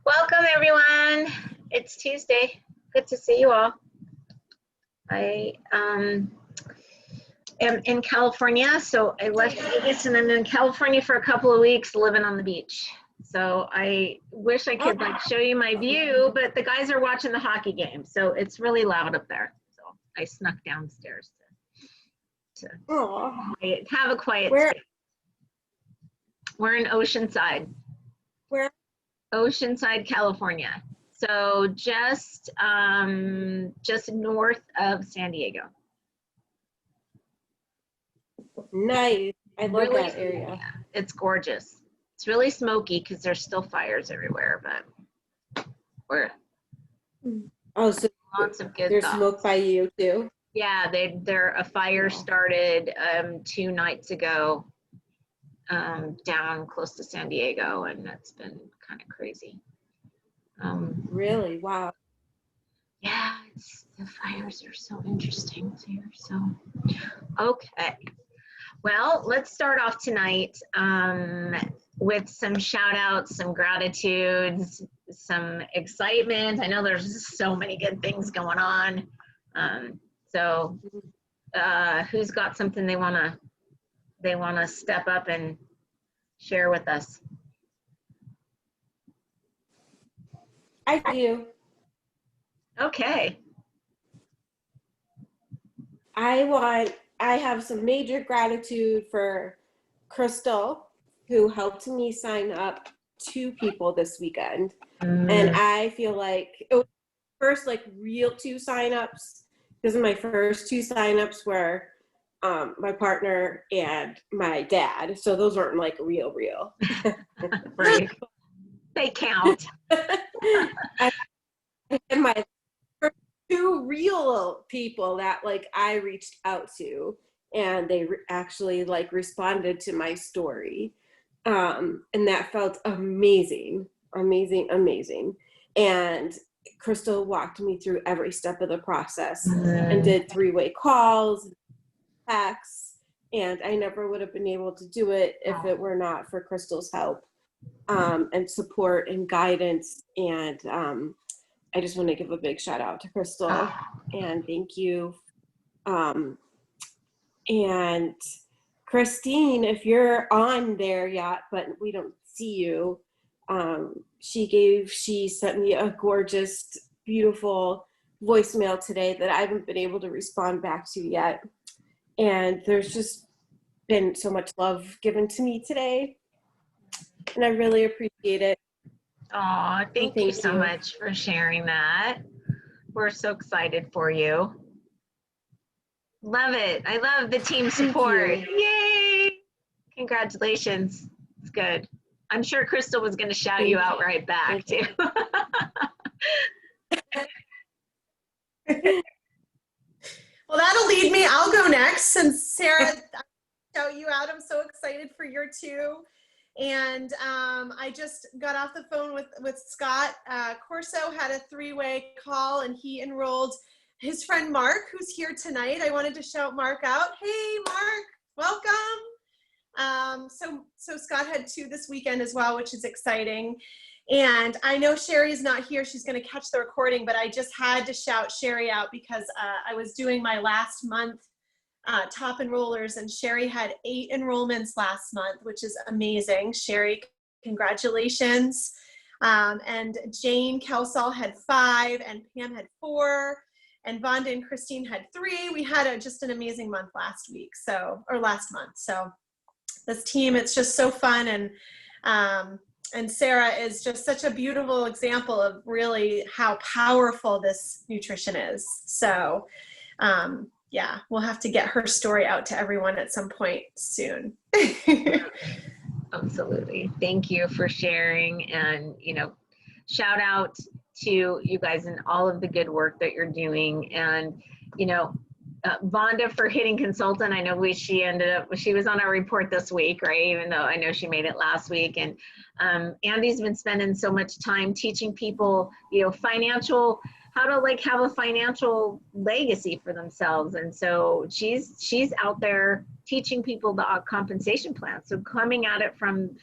Welcome everyone. It's Tuesday. Good to see you all. I am in California, so I left Vegas and I'm in California for a couple of weeks living on the beach. So I wish I could show you my view, but the guys are watching the hockey game, so it's really loud up there. So I snuck downstairs to have a quiet space. We're in Oceanside. Where? Oceanside, California. So just north of San Diego. Nice. I love really, that area. Yeah, it's gorgeous. It's really smoky because there's still fires everywhere, but we're so lots of good. There's smoke by you too. Yeah, a fire started 2 nights ago down close to San Diego, and that's been kind of crazy. Really? Wow. Yeah, the fires are so interesting here. So, okay. Well, let's start off tonight with some shout outs, some gratitudes, some excitement. I know there's so many good things going on. So who's got something they wanna step up and share with us? I do. Okay. I have some major gratitude for Crystal, who helped me sign up 2 people this weekend. And I feel like it was first real 2 signups. Because my first 2 signups were my partner and my dad. So those weren't real. Right. They count. And my first 2 real people that I reached out to, and they actually responded to my story, and that felt amazing. And Crystal walked me through every step of the process and did 3-way calls, texts, and I never would have been able to do it if it were not for Crystal's help and support and guidance. And I just want to give a big shout out to Crystal and thank you. And Christine, if you're on there yet, but we don't see you, she sent me a gorgeous, beautiful voicemail today that I haven't been able to respond back to yet. And there's just been so much love given to me today, and I really appreciate it. Oh, thank you so much for sharing that. We're so excited for you. Love it. I love the team support. Yay! Congratulations. It's good. I'm sure Crystal was going to shout you out right back too. Well, that'll lead me. I'll go next since Sarah shout you out. I'm so excited for your 2. And I just got off the phone with Scott. Corso had a 3-way call, and he enrolled his friend Mark, who's here tonight. I wanted to shout Mark out. Hey, Mark, welcome. So Scott had 2 this weekend as well, which is exciting. And I know Sherry's not here. She's going to catch the recording, but I just had to shout Sherry out because I was doing my last month top enrollers, and Sherry had 8 enrollments last month, which is amazing. Sherry, congratulations. And Jane Kelsall had 5, and Pam had 4, and Vonda and Christine had 3. We had just an amazing month last month. So this team, it's just so fun. And Sarah is just such a beautiful example of really how powerful this nutrition is. So yeah, we'll have to get her story out to everyone at some point soon. Absolutely. Thank you for sharing, and shout out to you guys and all of the good work that you're doing. And Vonda for hitting consultant. I know she was on our report this week, right? Even though I know she made it last week. And Andy's been spending so much time teaching people, how to have a financial legacy for themselves. And so she's out there teaching people the compensation plan. So coming at it from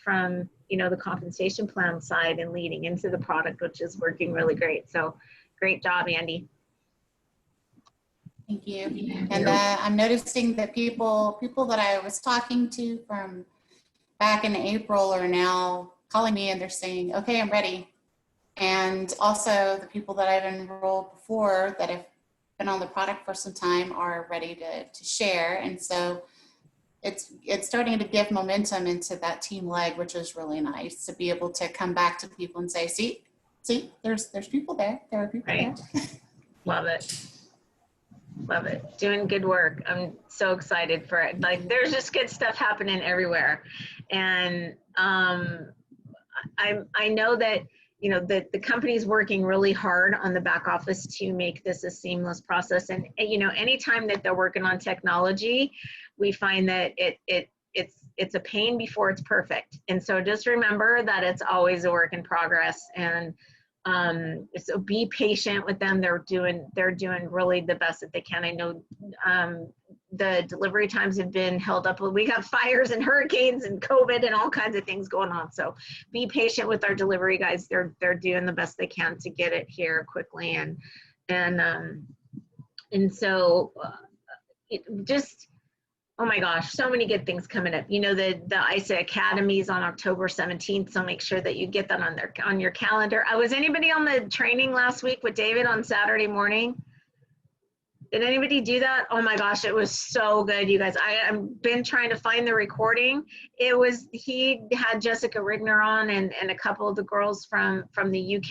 you know, the compensation plan side and leading into the product, which is working really great. So great job, Andy. Thank you. And I'm noticing that people that I was talking to from back in April are now calling me and they're saying, okay, I'm ready. And also the people that I've enrolled before that have been on the product for some time are ready to share. And so it's starting to give momentum into that team leg, which is really nice to be able to come back to people and say, see, there's people there. There are people there. Love it. Love it. Doing good work. I'm so excited for it. Like, there's just good stuff happening everywhere. And I know that, you know, the company's working really hard on the back office to make this a seamless process. And, you know, anytime that they're working on technology, we find that it's a pain before it's perfect. And so just remember that it's always a work in progress. And so be patient with them. They're doing really the best that they can. I know the delivery times have been held up. We got fires and hurricanes and COVID and all kinds of things going on. So be patient with our delivery guys. They're doing the best they can to get it here quickly. And so just, oh my gosh, so many good things coming up. You know, the ISA Academy is on October 17th, so make sure that you get that on your calendar. Was anybody on the training last week with David on Saturday morning? Did anybody do that? Oh my gosh, it was so good, you guys. I've been trying to find the recording. He had Jessica Rigner on and a couple of the girls from the UK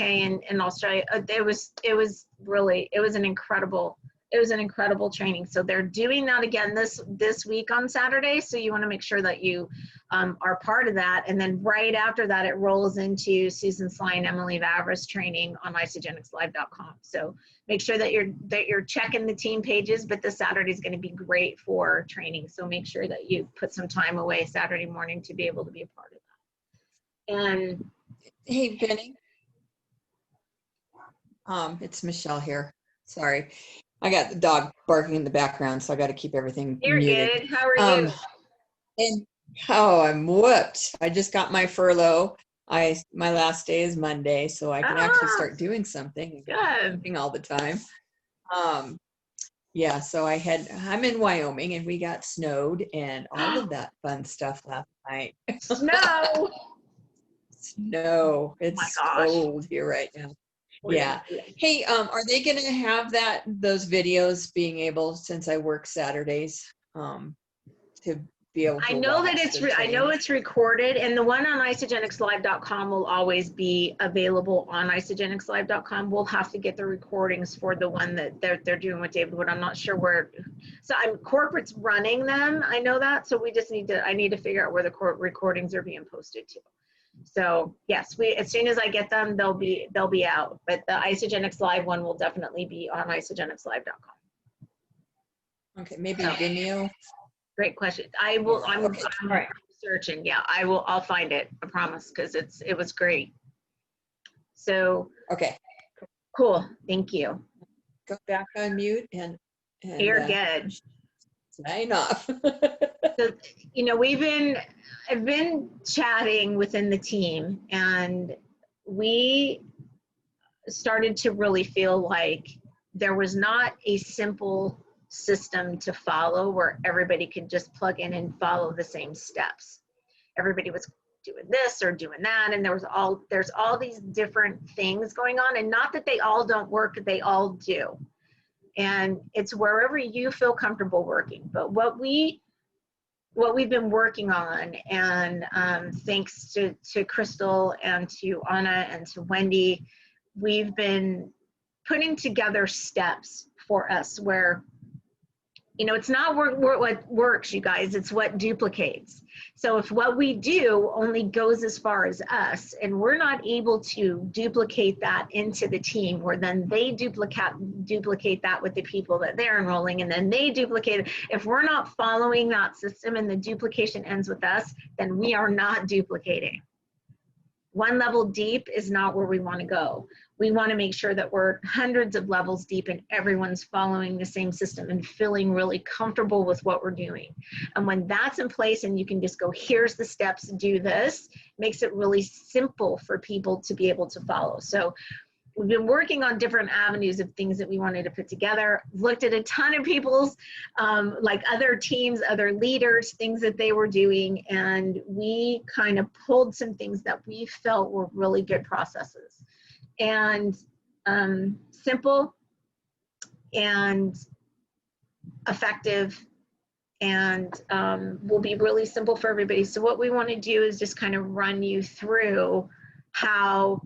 and Australia. It was an incredible training. So they're doing that again this week on Saturday. So you want to make sure that you are part of that. And then right after that, it rolls into Susan Sly and Emily Vavra's training on isagenixlive.com. So make sure that you're checking the team pages, but this Saturday is going to be great for training. So make sure that you put some time away Saturday morning to be able to be a part of that. And hey, Penny. It's Michelle here. Sorry. I got the dog barking in the background, so I got to keep everything you're muted. good. How are you? I'm whooped. I just got my furlough. My last day is Monday, so I can actually start doing something. Good. All the time. Yeah, so I'm in Wyoming and we got snowed and all of that fun stuff last night. Snow. Snow. It's cold here right now. Yeah. Hey, are they going to have those videos being able, since I work Saturdays, to be able to I know that watch it's recorded, and the one on isagenixlive.com will always be available on isagenixlive.com. We'll have to get the recordings for the one that they're doing with David Wood. I'm not sure where. So corporate's running them. I know that. So we just I need to figure out where the recordings are being posted to. So yes, as soon as I get them, they'll be out. But the Isagenix Live one will definitely be on isagenixlive.com. Okay, maybe Vimeo. Great question. I'm searching. Yeah, I'll find it. I promise, because it was great. So okay, cool. Thank you. Go back on mute and You're good. Sign off. So, you know, I've been chatting within the team, and we started to really feel like there was not a simple system to follow where everybody could just plug in and follow the same steps. Everybody was doing this or doing that, and there's all these different things going on, and not that they all don't work, they all do. And it's wherever you feel comfortable working. But what we've been working on, and thanks to Crystal and to Anna and to Wendy, we've been putting together steps for us where, you know, it's not what works, you guys, it's what duplicates. So if what we do only goes as far as us, and we're not able to duplicate that into the team, where then they duplicate that with the people that they're enrolling, and then they duplicate it. If we're not following that system and the duplication ends with us, then we are not duplicating. One level deep is not where we want to go. We want to make sure that we're hundreds of levels deep and everyone's following the same system and feeling really comfortable with what we're doing. And when that's in place and you can just go, here's the steps, do this, makes it really simple for people to be able to follow. So we've been working on different avenues of things that we wanted to put together, looked at a ton of people's, like other teams, other leaders, things that they were doing, and we kind of pulled some things that we felt were really good processes. And simple and effective, and will be really simple for everybody. So what we want to do is just kind of run you through how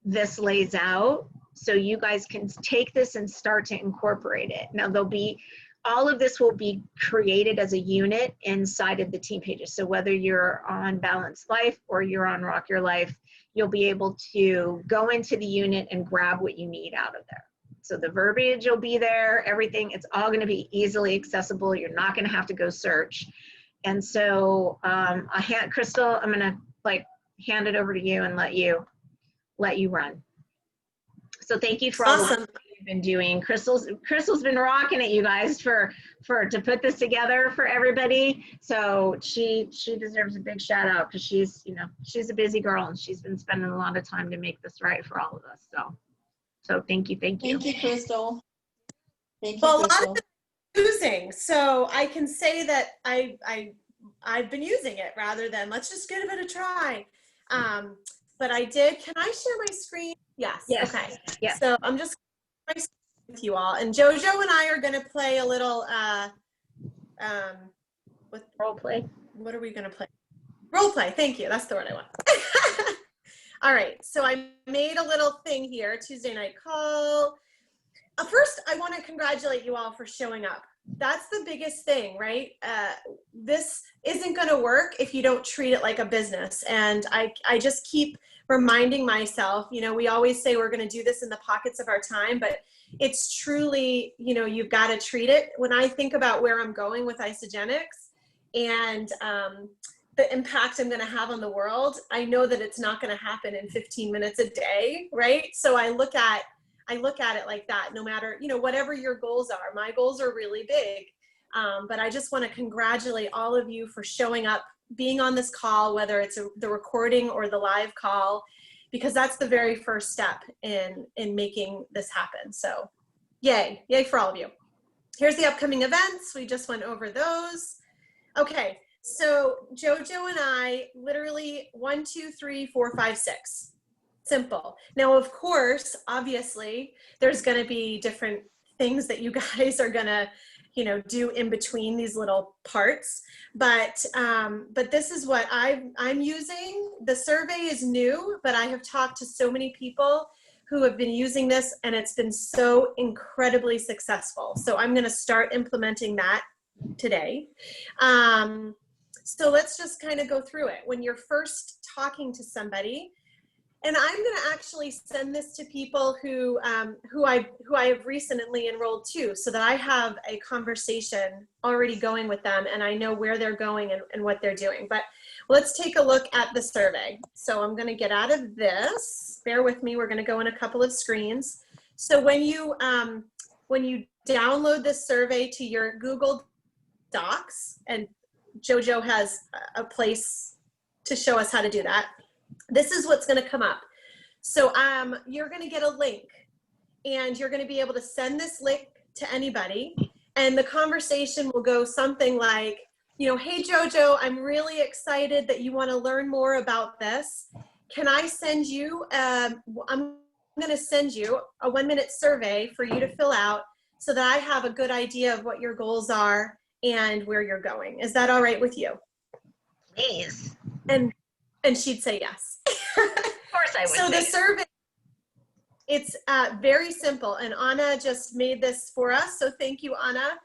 this lays out so you guys can take this and start to incorporate it. Now there'll be, all of this will be created as a unit inside of the team pages. So whether you're on Balanced Life or you're on Rock Your Life, you'll be able to go into the unit and grab what you need out of there. So the verbiage will be there, everything, it's all going to be easily accessible. You're not going to have to go search. And so Crystal, I'm going to like hand it over to you and let you run. So thank you for all the work you've been doing. Crystal's been rocking it, you guys, to put this together for everybody. So she deserves a big shout out because she's a busy girl and she's been spending a lot of time to make this right for all of us. So thank you. Thank you, Crystal. Thank you, Well, Crystal. a lot of using, so I can say that I've been using it rather than let's just give it a try. But I did. Can I share my screen? Yes. Yes. Okay. Yes. So I'm just with you all, and JoJo and I are going to play a little. With Role play. What are we going to play? Role play. Thank you. That's the word I want. All right. So I made a little thing here. Tuesday night call. First, I want to congratulate you all for showing up. That's the biggest thing, right? This isn't going to work if you don't treat it like a business. And I just keep reminding myself, we always say we're going to do this in the pockets of our time, but it's truly, you've got to treat it. When I think about where I'm going with Isogenics and the impact I'm going to have on the world, I know that it's not going to happen in 15 minutes a day, right? So I look at it like that, no matter, whatever your goals are. My goals are really big, but I just want to congratulate all of you for showing up, being on this call, whether it's the recording or the live call, because that's the very first step in making this happen. So yay for all of you. Here's the upcoming events. We just went over those. Okay, so JoJo and I literally 1, 2, 3, 4, 5, 6. Simple. Now, of course, obviously, there's going to be different things that you guys are going to, do in between these little parts. But this is what I'm using. The survey is new, but I have talked to so many people who have been using this, and it's been so incredibly successful. So I'm going to start implementing that today. So let's just kind of go through it. When you're first talking to somebody, and I'm going to actually send this to people who I have recently enrolled too, so that I have a conversation already going with them and I know where they're going and what they're doing. But let's take a look at the survey. So I'm going to get out of this. Bear with me. We're going to go in a couple of screens. So when you download this survey to your Google Docs, and JoJo has a place to show us how to do that, this is what's going to come up. So you're going to get a link, and you're going to be able to send this link to anybody, and the conversation will go something like, hey JoJo, I'm really excited that you want to learn more about this. Can I send you, I'm going to send you a 1-minute survey for you to fill out so that I have a good idea of what your goals are and where you're going. Is that all right with you? Please. And she'd say yes. Of course I would. So the survey, it's very simple, and Anna just made this for us. So thank you, Anna.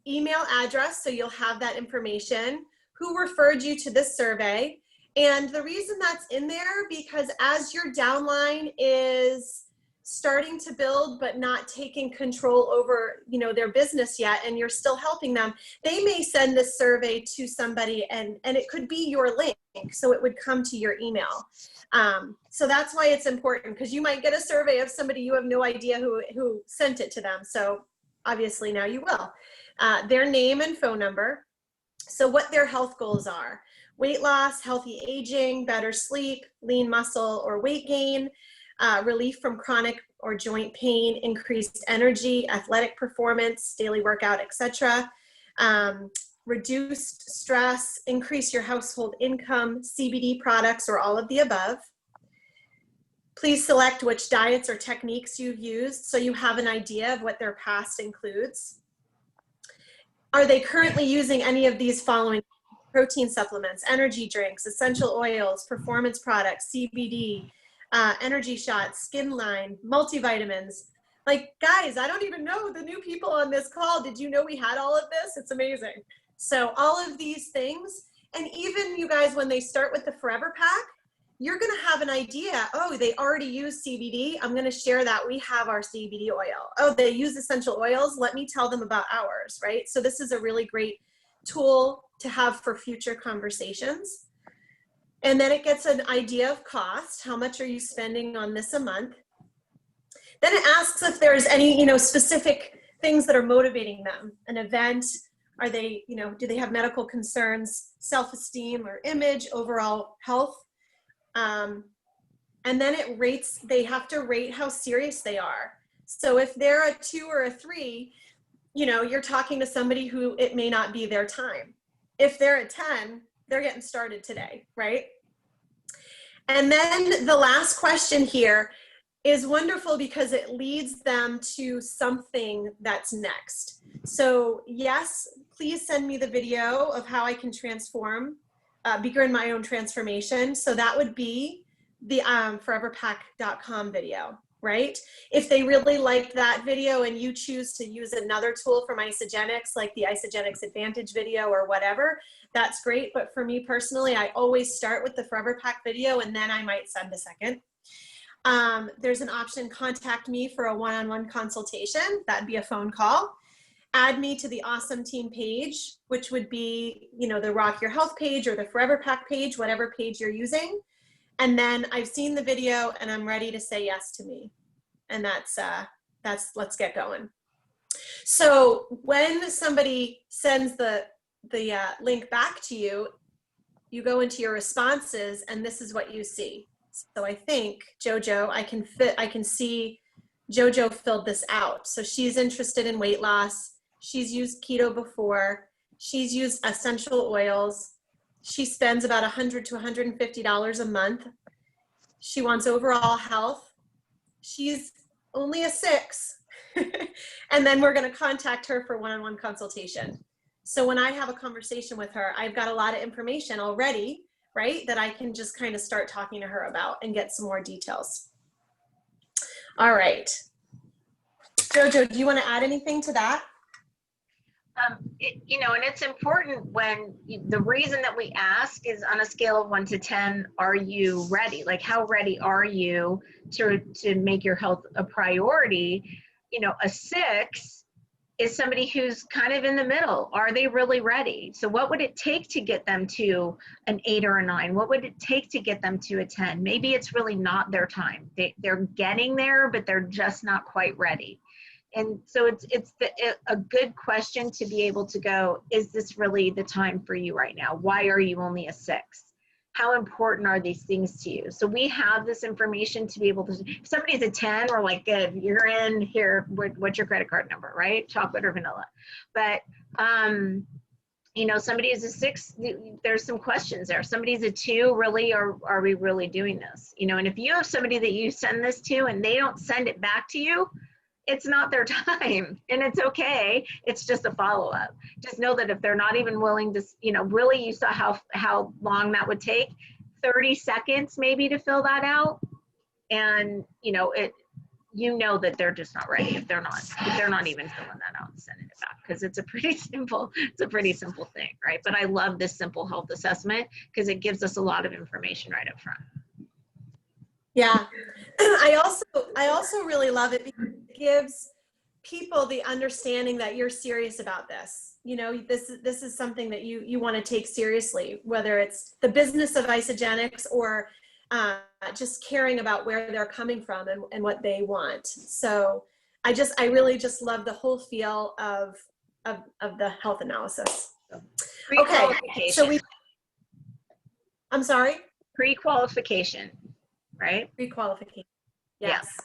Email address, so you'll have that information. Who referred you to this survey? And the reason that's in there, because as your downline is starting to build but not taking control over their business yet, and you're still helping them, they may send this survey to somebody, and it could be your link. link, so it would come to your email. So that's why it's important, because you might get a survey of somebody you have no idea who sent it to them. So obviously now you will. Their name and phone number. So what their health goals are: weight loss, healthy aging, better sleep, lean muscle or weight gain, relief from chronic or joint pain, increased energy, athletic performance, daily workout, etc. Reduced stress, increase your household income, CBD products, or all of the above. Please select which diets or techniques you've used so you have an idea of what their past includes. Are they currently using any of these following: protein supplements, energy drinks, essential oils, performance products, CBD, energy shots, skin line, multivitamins? Like, guys, I don't even know the new people on this call. Did you know we had all of this? It's amazing. So all of these things, and even you guys, when they start with the Forever Pack, you're gonna have an idea. Oh, they already use CBD. I'm gonna share that. We have our CBD oil. Oh, they use essential oils. Let me tell them about ours, right? So this is a really great tool to have for future conversations. And then it gets an idea of cost. How much are you spending on this a month? Then it asks if there's any, specific things that are motivating them. An event, are they, do they have medical concerns, self-esteem or image, overall health? And then it rates, they have to rate how serious they are. So if they're a 2 or a 3, you're talking to somebody who it may not be their time. If they're a 10, they're getting started today, right? And then the last question here is wonderful because it leads them to something that's next. So yes, please send me the video of how I can transform, begin my own transformation. So that would be the foreverpack.com video, right? If they really liked that video and you choose to use another tool from Isagenix, like the Isagenix Advantage video or whatever, that's great. But for me personally, I always start with the Forever Pack video and then I might send a second. There's an option, contact me for a one-on-one consultation. That'd be a phone call. Add me to the Awesome Team page, which would be, the Rock Your Health page or the Forever Pack page, whatever page you're using. And then I've seen the video and I'm ready to say yes to me. And that's let's get going. So when somebody sends the link back to you, you go into your responses and this is what you see. So I think Jojo, I can see Jojo filled this out. So she's interested in weight loss. She's used keto before. She's used essential oils. She spends about $100 to $150 a month. She wants overall health. She's only a 6. And then we're going to contact her for one-on-one consultation. So when I have a conversation with her, I've got a lot of information already, right, that I can just kind of start talking to her about and get some more details. All right. Jojo, do you want to add anything to that? And it's important when the reason that we ask is on a scale of 1 to 10, are you ready? Like, how ready are you to make your health a priority? A 6 is somebody who's kind of in the middle. Are they really ready? So what would it take to get them to an 8 or a 9? What would it take to get them to a 10? Maybe it's really not their time. They're getting there, but they're just not quite ready. And so it's a good question to be able to go, is this really the time for you right now? Why are you only a 6? How important are these things to you? So we have this information to be able to, if somebody's a 10, we're like, good, you're in here, what's your credit card number, right? Chocolate or vanilla. But, somebody is a 6, there's some questions there. Somebody's a 2, really, are we really doing this? And if you have somebody that you send this to and they don't send it back to you, it's not their time and it's okay. It's just a follow-up. Just know that if they're not even willing to, really you saw how long that would take, 30 seconds maybe to fill that out. And that they're just not ready if they're not even filling that out and sending it back, because it's a pretty simple thing, right? But I love this simple health assessment because it gives us a lot of information right up front. Yeah, I also really love it because it gives people the understanding that you're serious about this. You know, this is something that you want to take seriously, whether it's the business of Isogenics or just caring about where they're coming from and what they want. So I really just love the whole feel of the health analysis. Okay, so I'm sorry? Pre-qualification, right? Pre-qualification. Yes. Yes.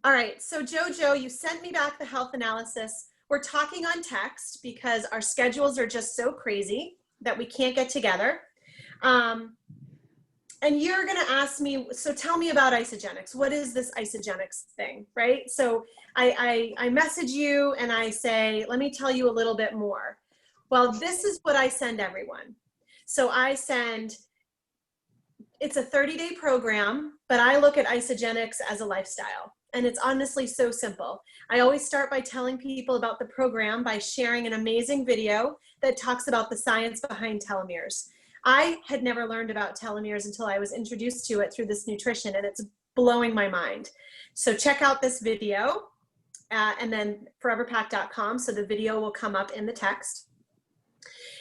All right, so JoJo, you sent me back the health analysis. We're talking on text because our schedules are just so crazy that we can't get together. And you're gonna ask me, so tell me about Isogenics. What is this Isogenics thing, right? So I message you and I say, let me tell you a little bit more. Well, this is what I send everyone. So I send, it's a 30-day program, but I look at Isogenics as a lifestyle. And it's honestly so simple. I always start by telling people about the program by sharing an amazing video that talks about the science behind telomeres. I had never learned about telomeres until I was introduced to it through this nutrition, and it's blowing my mind. So check out this video and then foreverpack.com, so the video will come up in the text.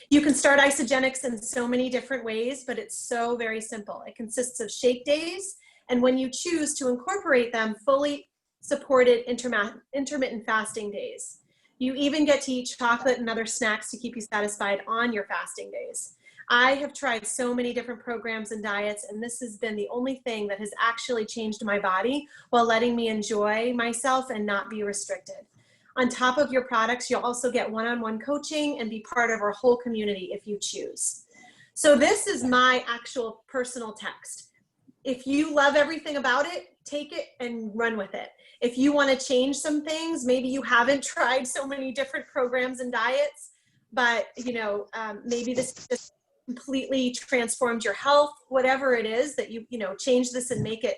You can start Isogenics in so many different ways, but it's so very simple. It consists of shake days, and when you choose to incorporate them, fully supported intermittent fasting days. You even get to eat chocolate and other snacks to keep you satisfied on your fasting days. I have tried so many different programs and diets, and this has been the only thing that has actually changed my body while letting me enjoy myself and not be restricted. On top of your products, you'll also get one-on-one coaching and be part of our whole community if you choose. So this is my actual personal text. If you love everything about it, take it and run with it. If you want to change some things, maybe you haven't tried so many different programs and diets, but you know, maybe this just completely transformed your health, whatever it is that you change this and make it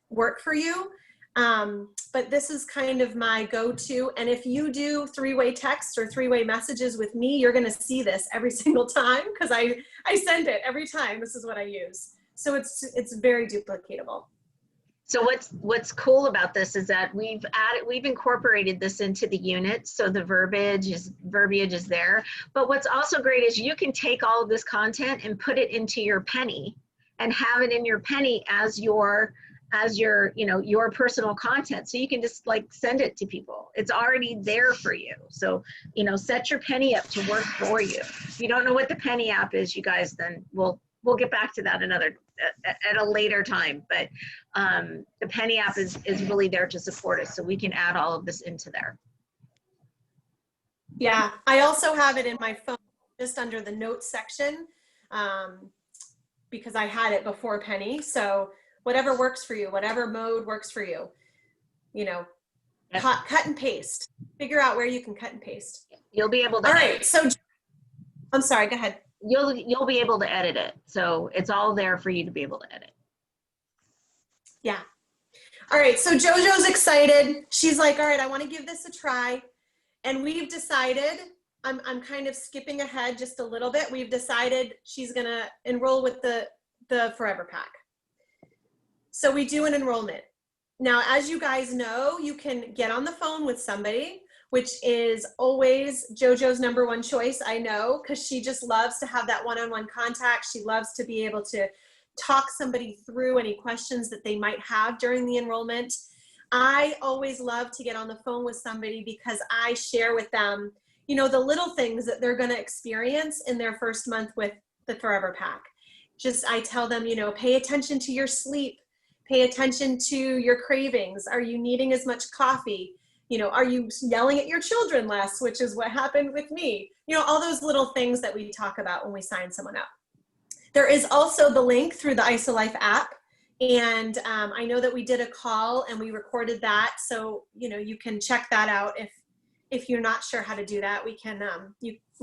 work for you. But this is kind of my go-to. And if you do three-way text or three-way messages with me, you're going to see this every single time because I send it every time. This is what I use. So it's very duplicatable. So what's cool about this is that we've incorporated this into the units, so the verbiage is there. But what's also great is you can take all of this content and put it into your penny and have it in your penny as your your personal content. So you can just like send it to people. It's already there for you. So, set your penny up to work for you. If you don't know what the penny app is, you guys, then we'll get back to that at a later time. But the penny app is really there to support us. So we can add all of this into there. Yeah, I also have it in my phone just under the notes section because I had it before Penny. So whatever works for you, whatever mode works for you, cut and paste. Figure out where you can cut and paste. You'll be able to. All right. So I'm sorry, go ahead. You'll be able to edit it. So it's all there for you to be able to edit. Yeah. All right. So JoJo's excited. She's like, all right, I want to give this a try. And we've decided, I'm kind of skipping ahead just a little bit. We've decided she's going to enroll with the Forever Pack. So we do an enrollment. Now, as you guys know, you can get on the phone with somebody, which is always JoJo's number one choice, I know, because she just loves to have that one-on-one contact. She loves to be able to talk somebody through any questions that they might have during the enrollment. I always love to get on the phone with somebody because I share with them, the little things that they're going to experience in their first month with the Forever Pack. I tell them, pay attention to your sleep. Pay attention to your cravings. Are you needing as much coffee? Are you yelling at your children less, which is what happened with me? All those little things that we talk about when we sign someone up. There is also the link through the IsoLife app. And I know that we did a call and we recorded that. So, you can check that out. If you're not sure how to do that, we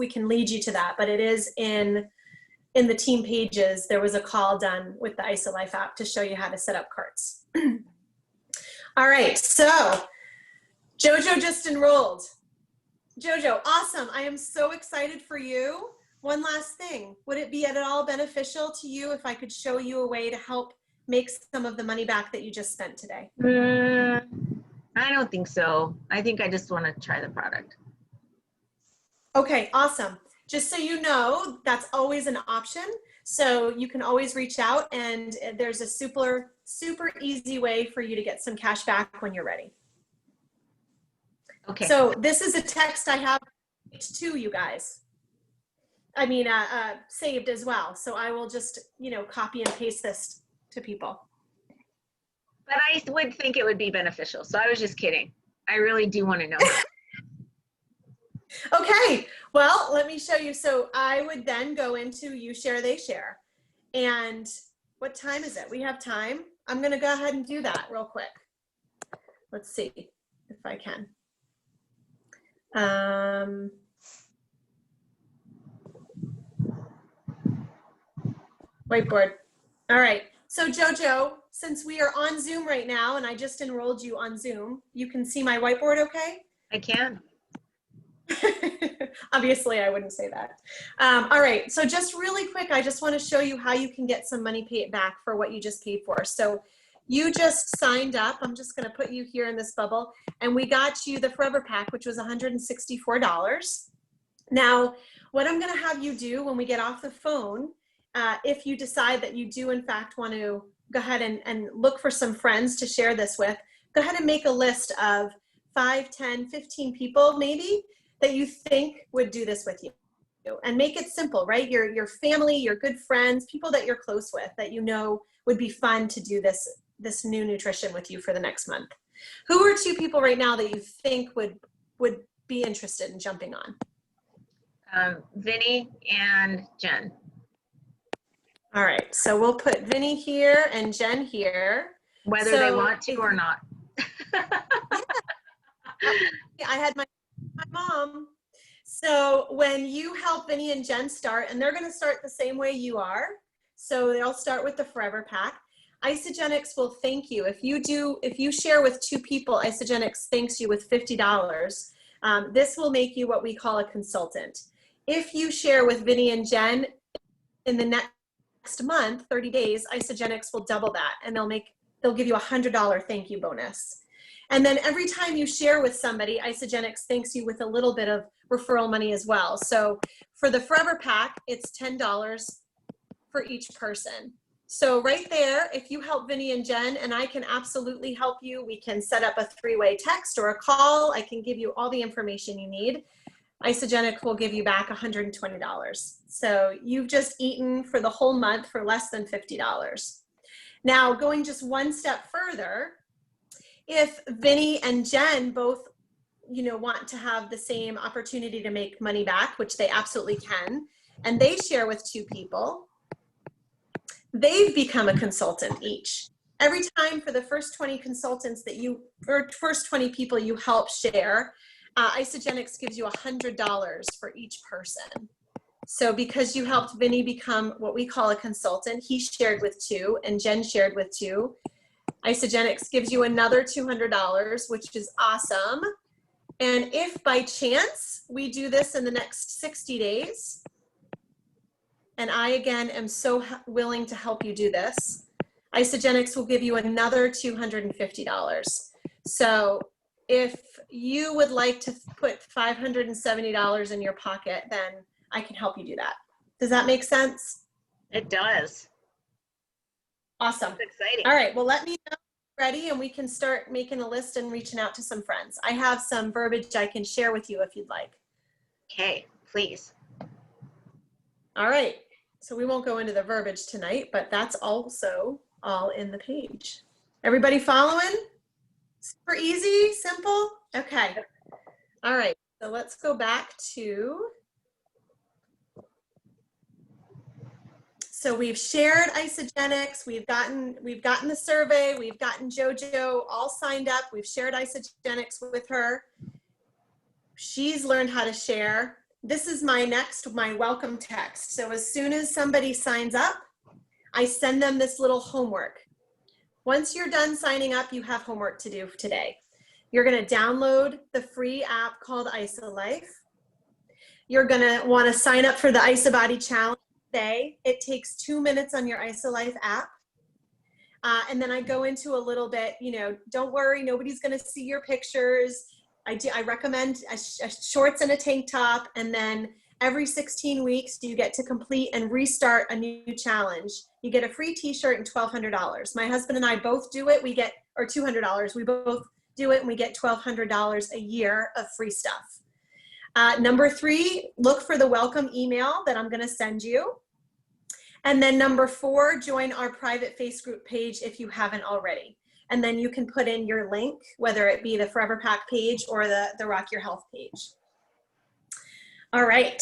can lead you to that. But it is in the team pages. There was a call done with the IsoLife app to show you how to set up carts. All right, so JoJo just enrolled. JoJo, awesome. I am so excited for you. One last thing, would it be at all beneficial to you if I could show you a way to help make some of the money back that you just spent today? I don't think so. I think I just want to try the product. Okay, awesome. Just so you know, that's always an option. So you can always reach out, and there's a super easy way for you to get some cash back when you're ready. Okay. So this is a text I have to you guys. I mean, saved as well. So I will just, copy and paste this to people. But I would think it would be beneficial. So I was just kidding. I really do want to know. Okay, well, let me show you. So I would then go into you share, they share. And what time is it? We have time. I'm going to go ahead and do that real quick. Let's see if I can. Whiteboard. All right. So Jojo, since we are on Zoom right now, and I just enrolled you on Zoom, you can see my whiteboard okay? I can. Obviously, I wouldn't say that. All right, so just really quick, I just want to show you how you can get some money paid back for what you just paid for. So you just signed up. I'm just going to put you here in this bubble, and we got you the Forever Pack, which was $164. Now, what I'm going to have you do when we get off the phone, if you decide that you do in fact want to go ahead and look for some friends to share this with, go ahead and make a list of 5, 10, 15 people maybe that you think would do this with you, and make it simple, right? Your family, your good friends, people that you're close with that you know would be fun to do this new nutrition with you for the next month. Who are 2 people right now that you think would be interested in jumping on? Vinny and Jen. All right, so we'll put Vinny here and Jen here. Whether So they want to or not. I had my mom. So when you help Vinny and Jen start, and they're going to start the same way you are, so they'll start with the Forever Pack. Isagenix will thank you. If you share with 2 people, Isagenix thanks you with $50. This will make you what we call a consultant. If you share with Vinny and Jen in the next month, 30 days, Isagenix will double that, and they'll give you a $100 thank you bonus. And then every time you share with somebody, Isagenix thanks you with a little bit of referral money as well. So for the Forever Pack, it's $10 for each person. So right there, if you help Vinny and Jen, and I can absolutely help you, we can set up a 3-way text or a call. I can give you all the information you need. Isagenix will give you back $120. So you've just eaten for the whole month for less than $50. Now, going just one step further, if Vinny and Jen both, want to have the same opportunity to make money back, which they absolutely can, and they share with 2 people, they've become a consultant each. Every time for the first 20 consultants first 20 people you help share, Isagenix gives you $100 for each person. So because you helped Vinny become what we call a consultant, he shared with 2 and Jen shared with 2. Isagenix gives you another $200, which is awesome. And if by chance we do this in the next 60 days, and I again am so willing to help you do this, Isagenix will give you another $250. So if you would like to put $570 in your pocket, then I can help you do that. Does that make sense? It does. Awesome. It's exciting. All right, well, let me know when you're ready and we can start making a list and reaching out to some friends. I have some verbiage I can share with you if you'd like. Okay, please. All right, so we won't go into the verbiage tonight, but that's also all in the page. Everybody following? Super easy, simple? Okay. All right, so let's go back to, so we've shared Isagenix, we've gotten the survey, we've gotten JoJo all signed up, we've shared Isagenix with her. She's learned how to share. This is my welcome text. So as soon as somebody signs up, I send them this little homework. Once you're done signing up, you have homework to do today. You're going to download the free app called IsaLife. You're going to want to sign up for the IsaBody Challenge today. It takes 2 minutes on your IsaLife app. And then I go into a little bit, you know, don't worry, nobody's going to see your pictures. I recommend a shorts and a tank top. And then every 16 weeks, you get to complete and restart a new challenge. You get a free t-shirt and $1,200. My husband and I both do it. We get, or $200. We both do it and we get $1,200 a year of free stuff. Number 3, look for the welcome email that I'm going to send you. And then number 4, join our private Facebook page if you haven't already. And then you can put in your link, whether it be the Forever Pack page or the Rock Your Health page. All right.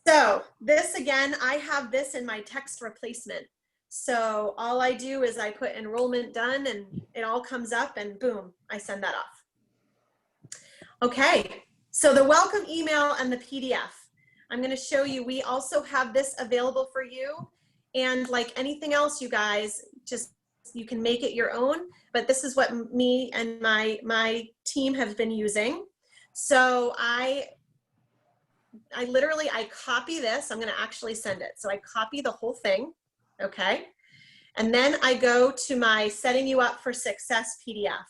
So this again, I have this in my text replacement. So all I do is I put enrollment done and it all comes up and boom, I send that off. Okay, so the welcome email and the PDF. I'm going to show you, we also have this available for you. And like anything else, you guys, just, you can make it your own, but this is what me and my team have been using. So I literally copy this. I'm going to actually send it. So I copy the whole thing. Okay. And then I go to my Setting You Up for Success PDF.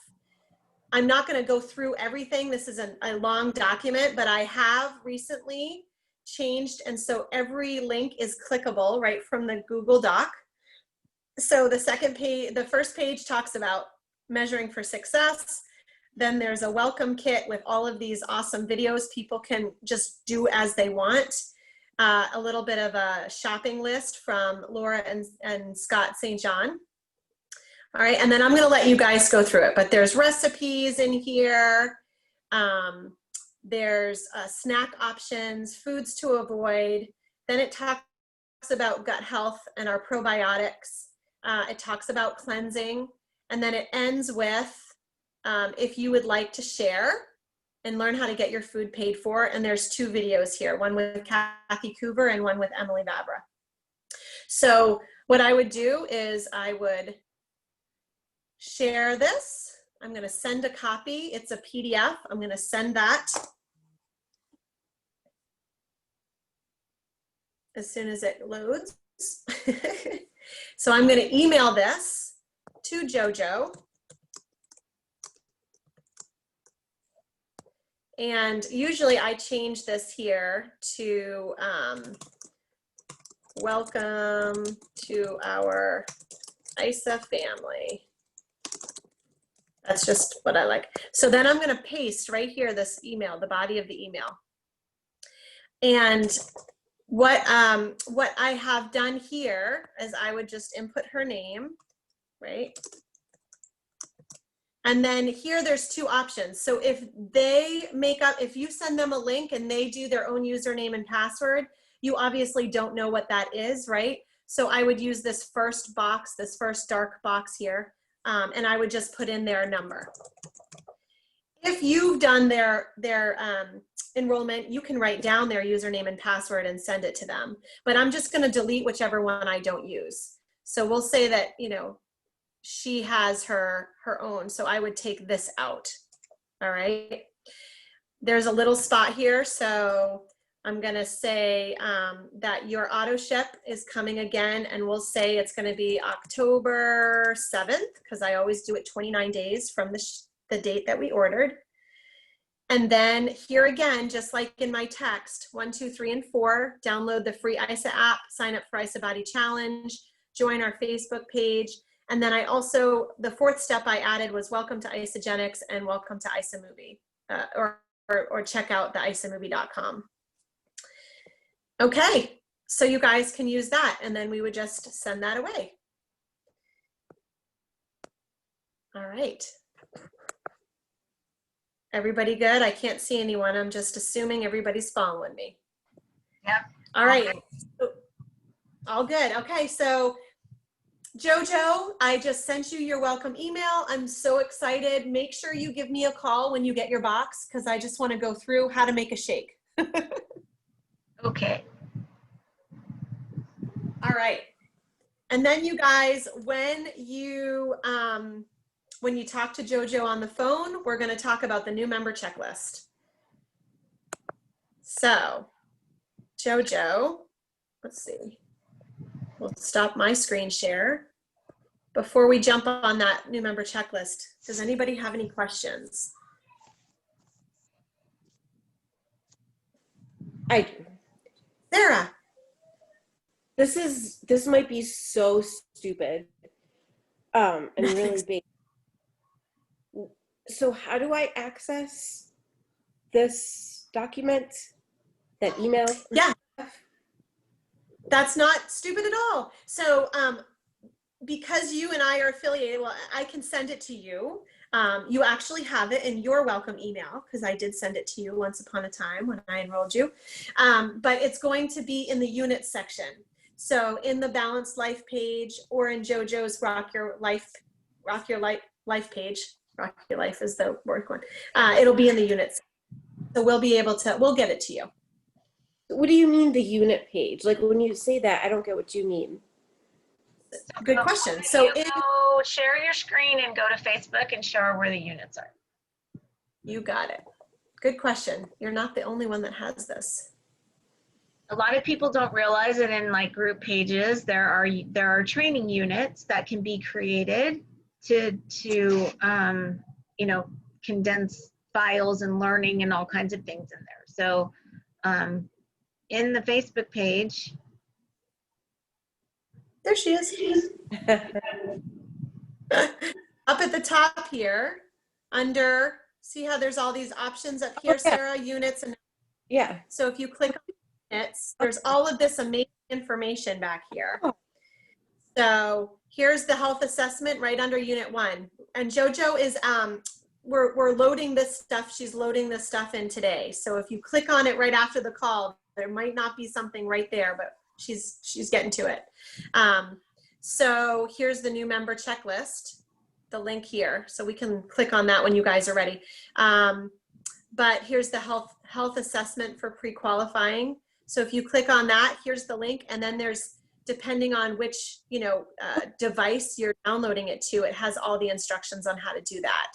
I'm not going to go through everything. This is a long document, but I have recently changed. And so every link is clickable right from the Google Doc. So the second page, the first page talks about measuring for success. Then there's a welcome kit with all of these awesome videos people can just do as they want. A little bit of a shopping list from Laura and Scott St. John. All right, and then I'm gonna let you guys go through it, but there's recipes in here. There's snack options, foods to avoid. Then it talks about gut health and our probiotics. It talks about cleansing. And then it ends with, if you would like to share and learn how to get your food paid for. And there's 2 videos here, one with Kathy Coover and one with Emily Vabra. So what I would do is I would share this. I'm going to send a copy. It's a PDF. I'm going to send that as soon as it loads. So I'm going to email this to JoJo. And usually I change this here to welcome to our ISA family. That's just what I like. So then I'm going to paste right here this email, the body of the email. And what I have done here is I would just input her name, right? And then here there's 2 options. So if they make up, if you send them a link and they do their own username and password, you obviously don't know what that is, right? So I would use this first box, this first dark box here, and I would just put in their number. If you've done their enrollment, you can write down their username and password and send it to them. But I'm just gonna delete whichever one I don't use. So we'll say that, you know, she has her own, so I would take this out. All right, there's a little spot here, so I'm gonna say that your auto ship is coming again, and we'll say it's gonna be October 7th, because I always do it 29 days from the date that we ordered. And then here again, just like in my text, 1, 2, 3, and 4, download the free ISA app, sign up for ISA Body Challenge, join our Facebook page. And then I also, the 4th step I added was welcome to Isagenics and welcome to ISA Movie, or check out the isamovie.com. Okay, so you guys can use that, and then we would just send that away. All right. Everybody good? I can't see anyone. I'm just assuming everybody's following me. Yep. All right. All good. Okay, so JoJo, I just sent you your welcome email. I'm so excited. Make sure you give me a call when you get your box, because I just want to go through how to make a shake. Okay. All right. And then you guys, when you talk to JoJo on the phone, we're going to talk about the new member checklist. So JoJo, let's see. We'll stop my screen share. before we jump on that new member checklist, does anybody have any questions? I do. Sarah. This might be so stupid, and really big. So how do I access this document, that email? Yeah, that's not stupid at all. So because you and I are affiliated, well, I can send it to you. You actually have it in your welcome email because I did send it to you once upon a time when I enrolled you. But it's going to be in the unit section. So in the Balanced Life page or in JoJo's Rock Your Life page. Rock Your Life is the word one. It'll be in the units. So we'll get it to you. What do you mean the unit page? Like when you say that, I don't get what you mean. Good question. So share your screen and go to Facebook and show her where the units are. You got it. Good question. You're not the only one that has this. A lot of people don't realize that in like group pages, there are training units that can be created to you know, condense files and learning and all kinds of things in there. So in the Facebook page, there she is. Up at the top here, under, see how there's all these options up here, Sarah, units. And yeah. So if you click on units, there's all of this amazing information back here. So here's the health assessment right under unit 1. And JoJo is, we're loading this stuff. She's loading this stuff in today. So if you click on it right after the call, there might not be something right there, but she's getting to it. So here's the new member checklist, the link here. So we can click on that when you guys are ready. But here's the health assessment for pre-qualifying. So if you click on that, here's the link. And then there's, depending on which, device you're downloading it to, it has all the instructions on how to do that.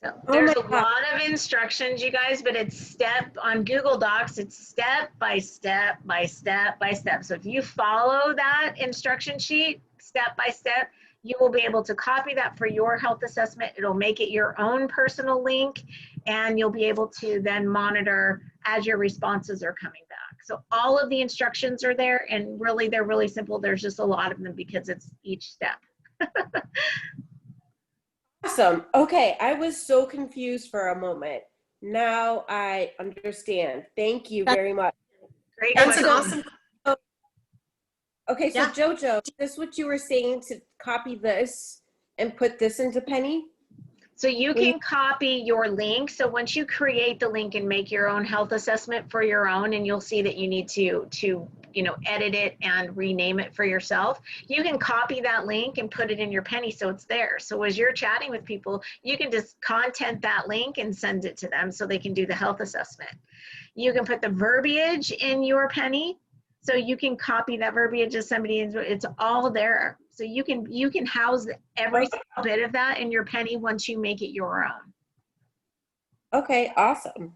So there's a lot of instructions, you guys, but it's on Google Docs, it's step by step by step by step. So if you follow that instruction sheet, step by step, you will be able to copy that for your health assessment. It'll make it your own personal link, and you'll be able to then monitor as your responses are coming back. So all of the instructions are there, and really, they're really simple. There's just a lot of them because it's each step. Awesome. Okay, I was so confused for a moment. Now I understand. Thank you very much. Great. That's an awesome. Okay, so Yeah. JoJo, is this what you were saying, to copy this and put this into Penny? So you can copy your link. So once you create the link and make your own health assessment for your own, and you'll see that you need to edit it and rename it for yourself, you can copy that link and put it in your Penny so it's there. So as you're chatting with people, you can just content that link and send it to them so they can do the health assessment. You can put the verbiage in your Penny. So you can copy that verbiage as somebody, it's all there. So you can house every single bit of that in your Penny once you make it your own. Okay, awesome.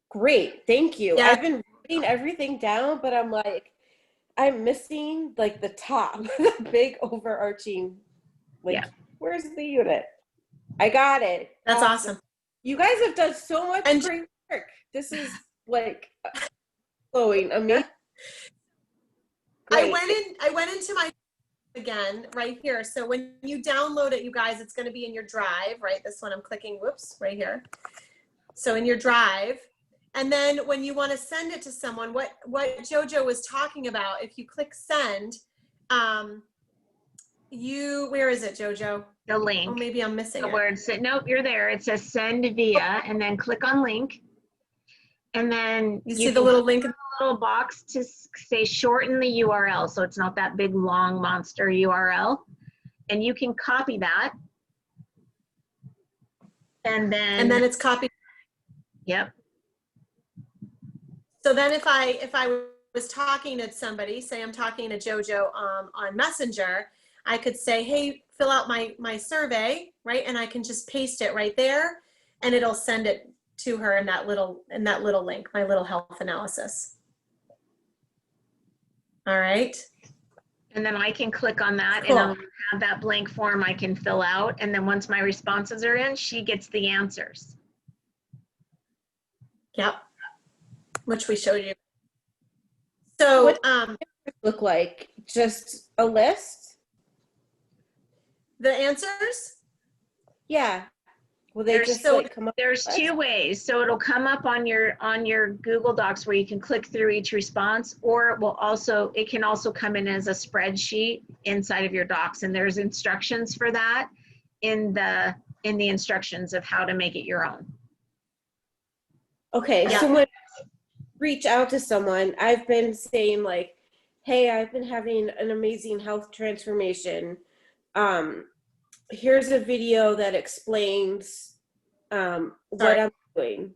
Great, thank you. Yeah. I've been writing everything down, but I'm missing like the top, the big overarching, Yeah. Where's the unit? I got it. That's awesome. You guys have done so much And- great work. This is flowing amazing. I went into my again right here. So when you download it, you guys, it's going to be in your drive, right? This one I'm clicking, whoops, right here. So in your drive. And then when you want to send it to someone, what JoJo was talking about, if you click send, where is it, JoJo? The link. Oh, maybe I'm missing it. Where it's, nope, you're there. It says send via, and then click on link. And then you see the little link, little box to say shorten the URL, so it's not that big long monster URL, and you can copy that, and then it's copied. Yep. So then if I was talking to somebody, say I'm talking to JoJo on Messenger, I could say, hey, fill out my survey, right? And I can just paste it right there, and it'll send it to her in that little link, my little health analysis. All right. And then I can click on that Cool. and I'll have that blank form I can fill out. And then once my responses are in, she gets the answers. Yep. Which we showed you. So, What look like? Just a list? the answers? Yeah. Will they There's just so like come up? There's with two ways. So it'll come up on your Google Docs where you can click through each response, or it can also come in as a spreadsheet inside of your docs. And there's instructions for that in the instructions of how to make it your own. Okay, Yeah. so when I reach out to someone, I've been saying like, hey, I've been having an amazing health transformation. Here's a video that explains what I'm doing.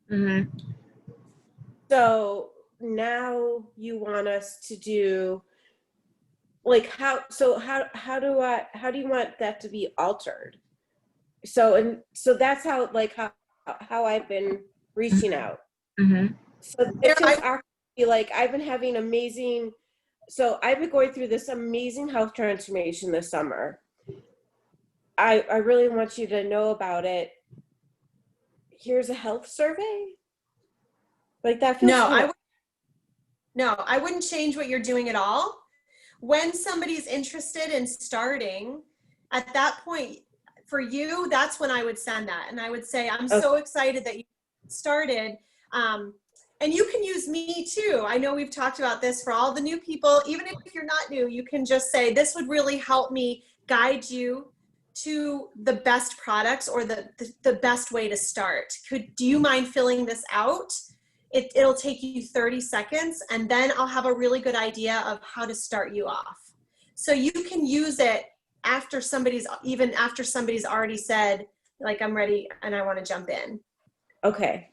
Mm-hmm. So now you want us to do like how do you want that to be altered? So that's how I've been reaching out. Mm-hmm. So it's just actually like I've been having amazing. So I've been going through this amazing health transformation this summer. I really want you to know about it. Here's a health survey. Like that feels I wouldn't change what you're doing at all. When somebody's interested in starting, at that point, for you, that's when I would send that. And I would say, I'm so excited that you started. And you can use me too. I know we've talked about this for all the new people. Even if you're not new, you can just say, this would really help me guide you to the best products or the best way to start. Do you mind filling this out? It'll take you 30 seconds and then I'll have a really good idea of how to start you off. So you can use it after somebody's already said, like, I'm ready and I want to jump in. Okay.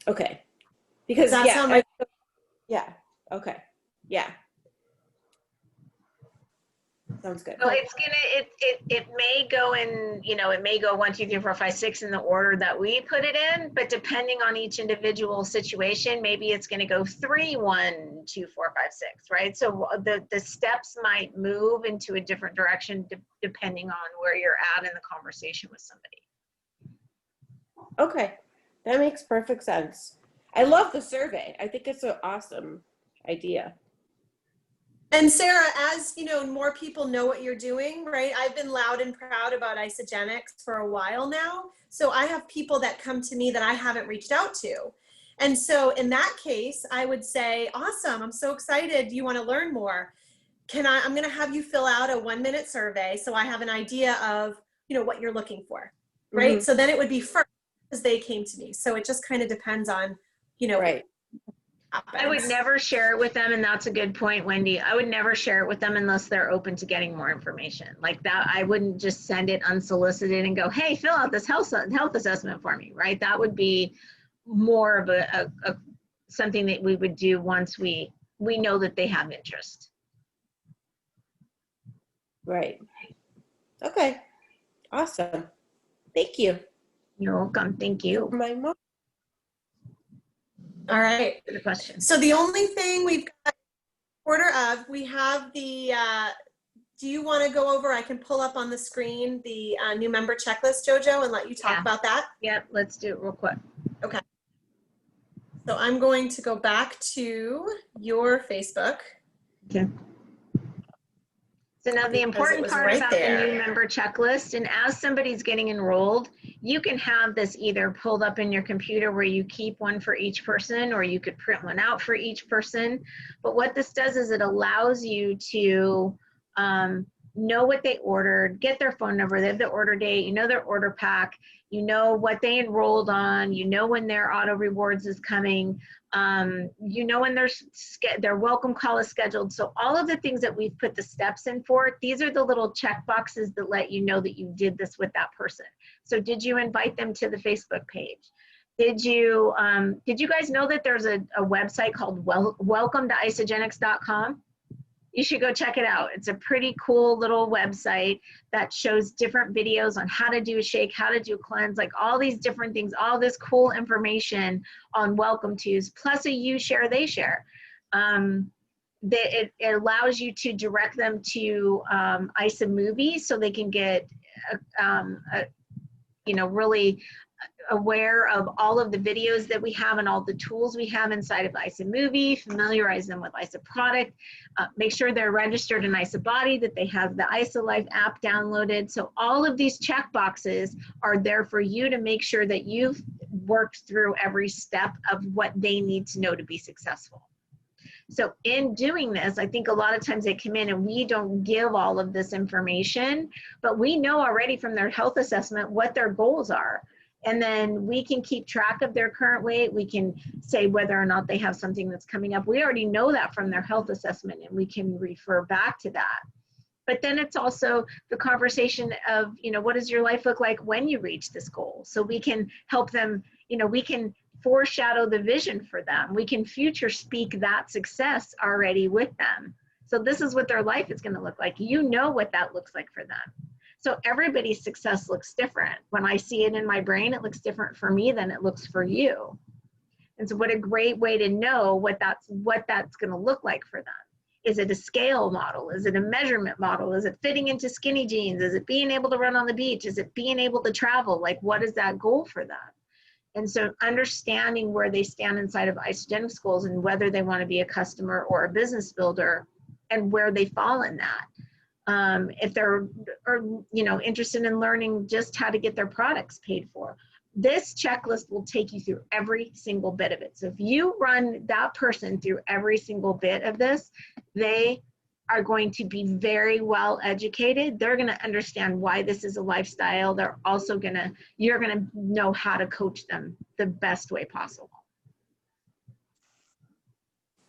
Because Does that sound right? Yeah. Okay. Yeah. Sounds good. So it may go in, it may go 1, 2, 3, 4, 5, 6 in the order that we put it in, but depending on each individual situation, maybe it's going to go 3, 1, 2, 4, 5, 6, right? So the steps might move into a different direction depending on where you're at in the conversation with somebody. Okay. That makes perfect sense. I love the survey. I think it's an awesome idea. And Sarah, as you know, more people know what you're doing, right? I've been loud and proud about Isogenics for a while now. So I have people that come to me that I haven't reached out to. And so in that case, I would say, awesome, I'm so excited. Do you want to learn more? I'm going to have you fill out a 1-minute survey so I have an idea of, what you're looking for, right? Mm-hmm. So then it would be first as they came to me. So it just kind of depends on, right. I would never share it with them, and that's a good point, Wendy. I would never share it with them unless they're open to getting more information. Like that, I wouldn't just send it unsolicited and go, hey, fill out this health assessment for me, right? That would be more of a something that we would do once we know that they have interest. Right. Okay. Awesome. Thank you. You're welcome. Thank you. My mom. All right. For the question. So the only thing we've got order of, we have the, do you want to go over, I can pull up on the screen the new member checklist, Jojo, and let you talk about that? Yep, let's do it real quick. Okay. So I'm going to go back to your Facebook. Okay. So now the important part about the new member checklist, and as somebody's getting enrolled, you can have this either pulled up in your computer where you keep one for each person, or you could print one out for each person. But what this does is it allows you to know what they ordered, get their phone number, they have the order date, their order pack, what they enrolled on, when their auto rewards is coming, when their welcome call is scheduled. So all of the things that we've put the steps in for, these are the little check boxes that let you know that you did this with that person. So did you invite them to the Facebook page? Did you guys know that there's a website called welcome-to-isogenics.com? You should go check it out. It's a pretty cool little website that shows different videos on how to do a shake, how to do a cleanse, like all these different things, all this cool information on Welcome Tues, plus a you share, they share. it allows you to direct them to ISA movies so they can get, really aware of all of the videos that we have and all the tools we have inside of ISA movie, familiarize them with ISA product, make sure they're registered in ISA body, that they have the ISA Life app downloaded. So all of these check boxes are there for you to make sure that you've worked through every step of what they need to know to be successful. So in doing this, I think a lot of times they come in and we don't give all of this information, but we know already from their health assessment what their goals are. And then we can keep track of their current weight. We can say whether or not they have something that's coming up. We already know that from their health assessment, and we can refer back to that. But then it's also the conversation of, what does your life look like when you reach this goal? So we can help them, we can foreshadow the vision for them. We can future speak that success already with them. So this is what their life is going to look like. You know what that looks like for them. So everybody's success looks different. When I see it in my brain, it looks different for me than it looks for you. And so what a great way to know what that's going to look like for them. Is it a scale model? Is it a measurement model? Is it fitting into skinny jeans? Is it being able to run on the beach? Is it being able to travel? Like, what is that goal for them? And so understanding where they stand inside of isogenics goals and whether they want to be a customer or a business builder and where they fall in that. If they're interested in learning just how to get their products paid for. This checklist will take you through every single bit of it. So if you run that person through every single bit of this, they are going to be very well educated. They're going to understand why this is a lifestyle. They're also you're going to know how to coach them the best way possible.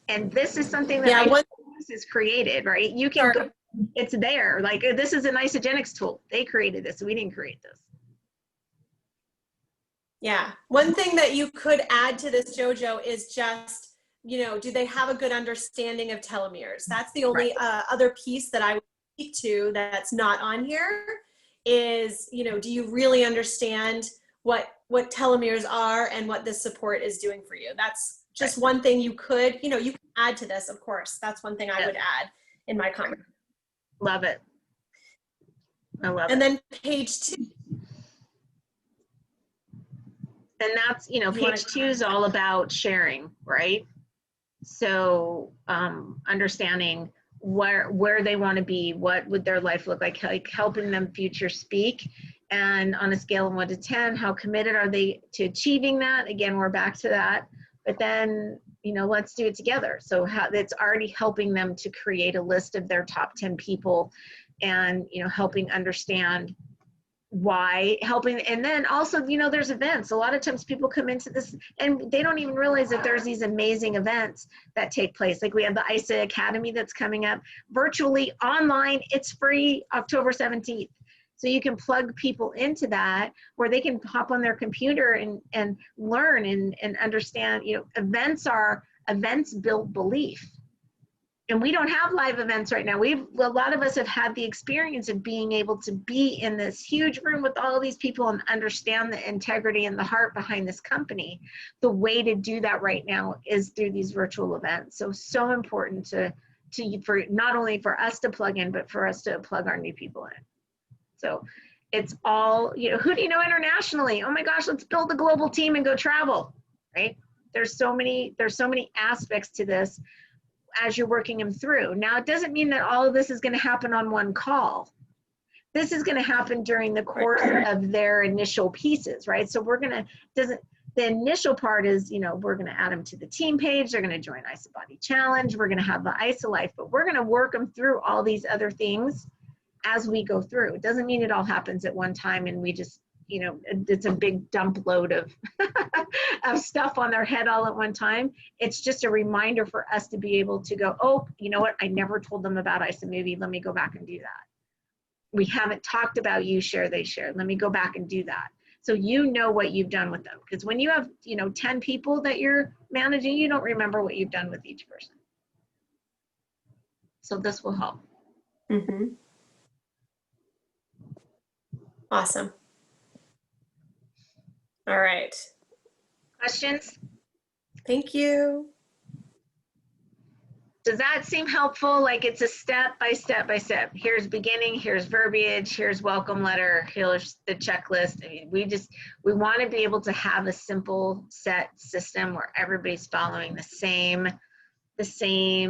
And this is something that is created, right? You can go, it's there. Like, this is an isogenics tool. They created this. We didn't create this. Yeah. One thing that you could add to this, JoJo, is just, do they have a good understanding of telomeres? That's the only other piece that I would speak to that's not on here is, do you really understand what telomeres are and what this support is doing for you? That's just one thing you could, you can add to this, of course. That's one thing I would add in my comment. Love it. I love it. And then page 2. And that's, page 2 is all about sharing, right? So understanding where they want to be, what would their life look like helping them future speak. And on a scale of 1 to 10, how committed are they to achieving that? Again, we're back to that. But then, let's do it together. So it's already helping them to create a list of their top 10 people and, helping understand why, and then also, there's events. A lot of times people come into this and they don't even realize that there's these amazing events that take place. Like we have the ISA Academy that's coming up virtually online. It's free October 17th. So you can plug people into that where they can hop on their computer and learn and understand, events build belief. And we don't have live events right now. A lot of us have had the experience of being able to be in this huge room with all of these people and understand the integrity and the heart behind this company. The way to do that right now is through these virtual events. So important for not only for us to plug in, but for us to plug our new people in. So it's all, who do you know internationally? Oh my gosh, let's build a global team and go travel, right? There's so many aspects to this as you're working them through. Now, it doesn't mean that all of this is going to happen on one call. This is going to happen during the course of their initial pieces, right? So the initial part is, we're going to add them to the team page. They're going to join ISA Body Challenge. We're going to have the ISA Life, but we're going to work them through all these other things as we go through. It doesn't mean it all happens at one time and we just, it's a big dump load of of stuff on their head all at one time. It's just a reminder for us to be able to go, oh, you know what? I never told them about ISA Movie. Let me go back and do that. We haven't talked about you share, they share. Let me go back and do that. So you know what you've done with them. Because when you have, 10 people that you're managing, you don't remember what you've done with each person. So this will help. Mm-hmm. Awesome. All right. Questions? Thank you. Does that seem helpful? Like it's a step by step by step. Here's beginning, here's verbiage, here's welcome letter, here's the checklist. I mean, we want to be able to have a simple set system where everybody's following the same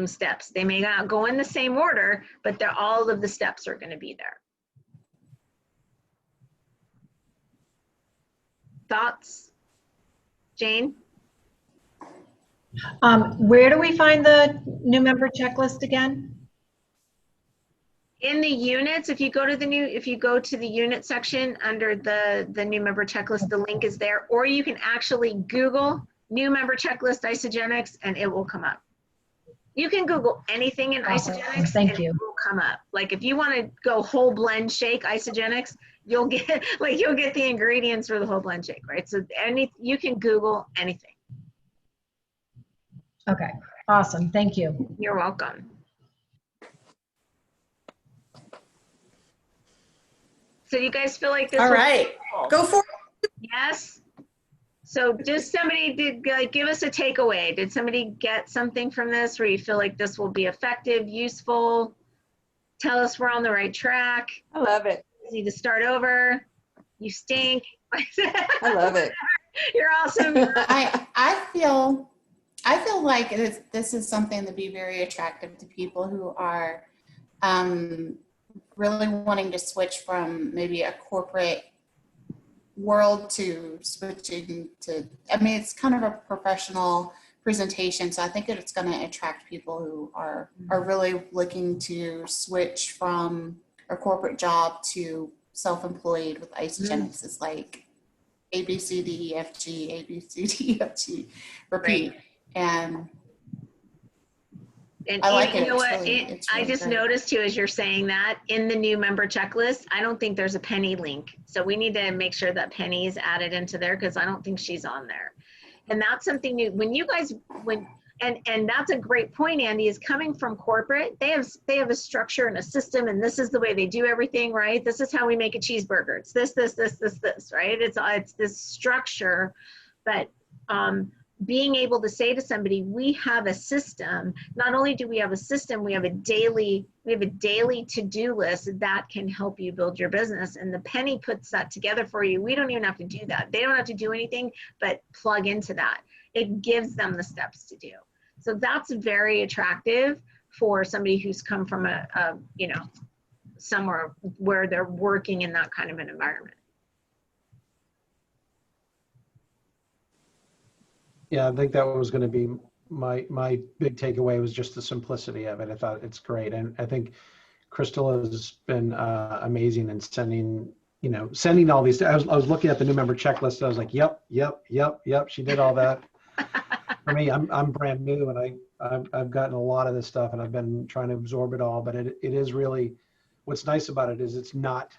steps. They may not go in the same order, but all of the steps are going to be there. Thoughts? Jane? Where do we find the new member checklist again? In the units, if you go to the unit section under the new member checklist, the link is there, or you can actually Google new member checklist Isagenix and it will come up. You can Google anything in Awesome. Isagenix Thank and you. it will come up. Like if you want to go whole blend shake Isagenix, you'll get the ingredients for the whole blend shake, right? So you can Google anything. Okay, awesome. Thank you. You're welcome. So you guys feel like this? All was right, helpful? go for it. Yes. So just somebody give us a takeaway. Did somebody get something from this where you feel like this will be effective, useful? Tell us we're on the right track. I love it. Need to start over. You stink. I love it. You're awesome. I feel like this is something to be very attractive to people who are really wanting to switch from maybe a corporate world to switching to, I mean, it's kind of a professional presentation. So I think it's going to attract people who are really looking to switch from a corporate job to self-employed with Isagenix. It's like A, B, C, D, E, F, G, A, B, C, D, E, F, G, repeat. Right. And And I like you it. know It's what? really I just great. noticed too, as you're saying that, in the new member checklist, I don't think there's a Penny link. So we need to make sure that Penny is added into there because I don't think she's on there. And that's something new. When you guys, and that's a great point, Andy, is coming from corporate, they have a structure and a system, and this is the way they do everything, right? This is how we make a cheeseburger. It's this, right? It's this structure, but being able to say to somebody, we have a system. Not only do we have a system, we have a daily to-do list that can help you build your business. And the Penny puts that together for you. We don't even have to do that. They don't have to do anything but plug into that. It gives them the steps to do. So that's very attractive for somebody who's come from somewhere where they're working in that kind of an environment. Yeah, I think that was going to be my big takeaway was just the simplicity of it. I thought it's great. And I think Crystal has been amazing in sending all these. I was looking at the new member checklist. I was like, yep. She did all that. For me, I'm brand new and I've gotten a lot of this stuff and I've been trying to absorb it all, but it is really, what's nice about it is it's not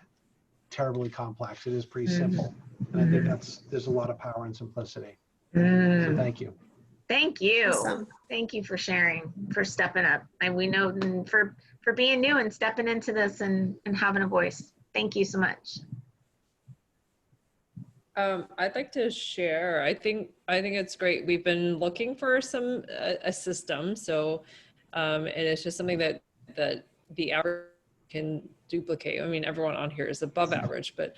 terribly complex. It is pretty simple. And I think there's a lot of power in simplicity. So thank you. Thank you. Awesome. Thank you for sharing, for stepping up. And we know for being new and stepping into this and having a voice. Thank you so much. I'd like to share. I think it's great. We've been looking for a system. So, and it's just something that the average can duplicate. I mean, everyone on here is above average, but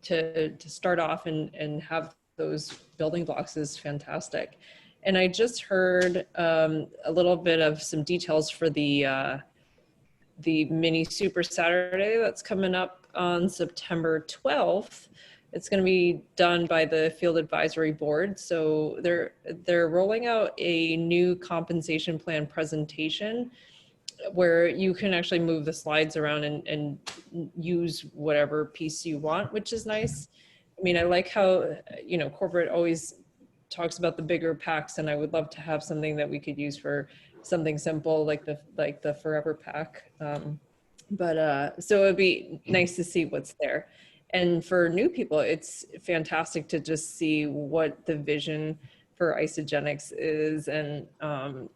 to start off and have those building blocks is fantastic. And I just heard a little bit of some details for the mini Super Saturday that's coming up on September 12th. It's going to be done by the Field Advisory Board. So they're rolling out a new compensation plan presentation where you can actually move the slides around and use whatever piece you want, which is nice. I mean, I like how, corporate always talks about the bigger packs, and I would love to have something that we could use for something simple like the Forever Pack. So it'd be nice to see what's there. And for new people, it's fantastic to just see what the vision for Isagenix is. And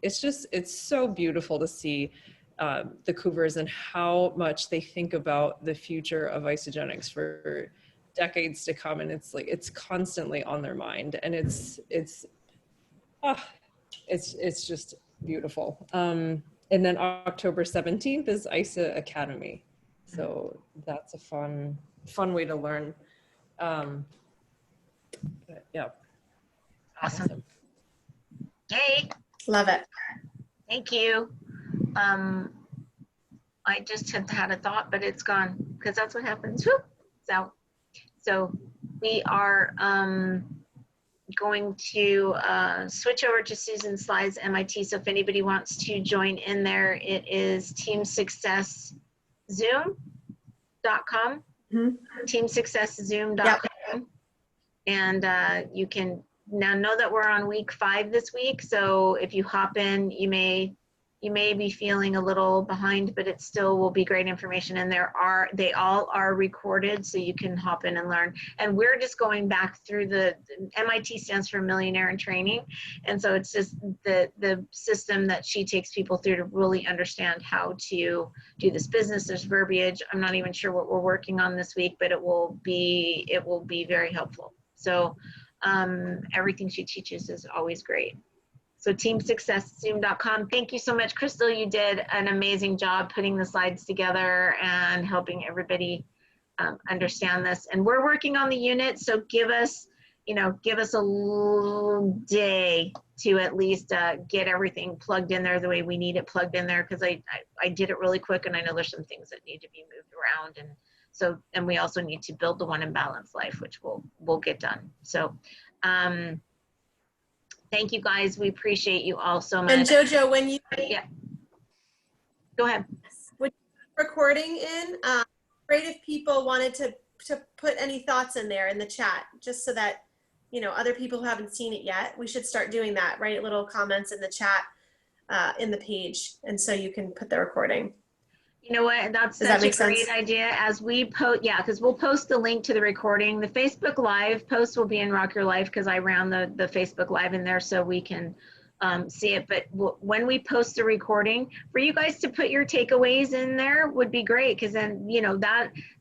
it's so beautiful to see the Cougars and how much they think about the future of Isagenix for decades to come. And it's constantly on their mind. And it's just beautiful. And then October 17th is ISA Academy. So that's a fun way to learn. But yeah. Awesome. Yay. Love it. Thank you. I just had a thought, but it's gone because that's what happens. Whoop, it's out. So we are going to switch over to Susan Slide's MIT. So if anybody wants to join in there, it is teamsuccesszoom.com. Teamsuccesszoom.com. And you can now know that we're on week 5 this week. So if you hop in, you may be feeling a little behind, but it still will be great information. And they all are recorded, so you can hop in and learn. And we're just going back through the MIT stands for Millionaire in Training. And so it's just the system that she takes people through to really understand how to do this business. There's verbiage. I'm not even sure what we're working on this week, but it will be very helpful. So everything she teaches is always great. So teamsuccesszoom.com. Thank you so much, Crystal. You did an amazing job putting the slides together and helping everybody understand this. And we're working on the unit, so give us a little day to at least get everything plugged in there the way we need it plugged in there, because I did it really quick, and I know there's some things that need to be moved around, and we also need to build the one in Balanced Life, which we'll get done. So thank you guys. We appreciate you all so much. And Jojo, when you go ahead. When you're recording in, great if people wanted to put any thoughts in there in the chat, just so that other people who haven't seen it yet. We should start doing that. Write little comments in the chat in the page, and so you can put the recording. You know what? That's Does that such a make sense? great idea. As we post, yeah, because we'll post the link to the recording. The Facebook Live post will be in Rock Your Life, because I ran the Facebook Live in there so we can see it. But when we post the recording, for you guys to put your takeaways in there would be great, because then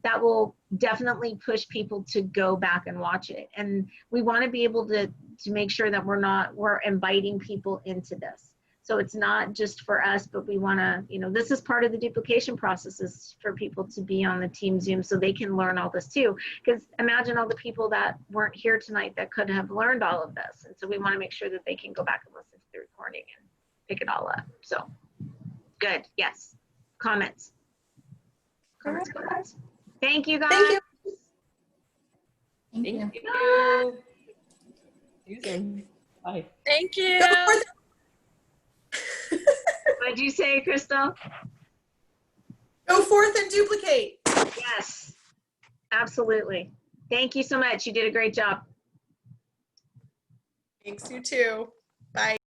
that will definitely push people to go back and watch it. And we want to be able to make sure that we're inviting people into this. So it's not just for us, but we want to, this is part of the duplication process, is for people to be on the Team Zoom so they can learn all this too. Because imagine all the people that weren't here tonight that could have learned all of this. And so we want to make sure that they can go back and listen to the recording and pick it all up. So good. Yes. Comments. Comments. Thank you guys. Thank you. Thank you. Thank you. See you soon. Bye. Thank you. What'd you say, Crystal? Go forth and duplicate. Yes, absolutely. Thank you so much. You did a great job. Thanks, you too. Bye.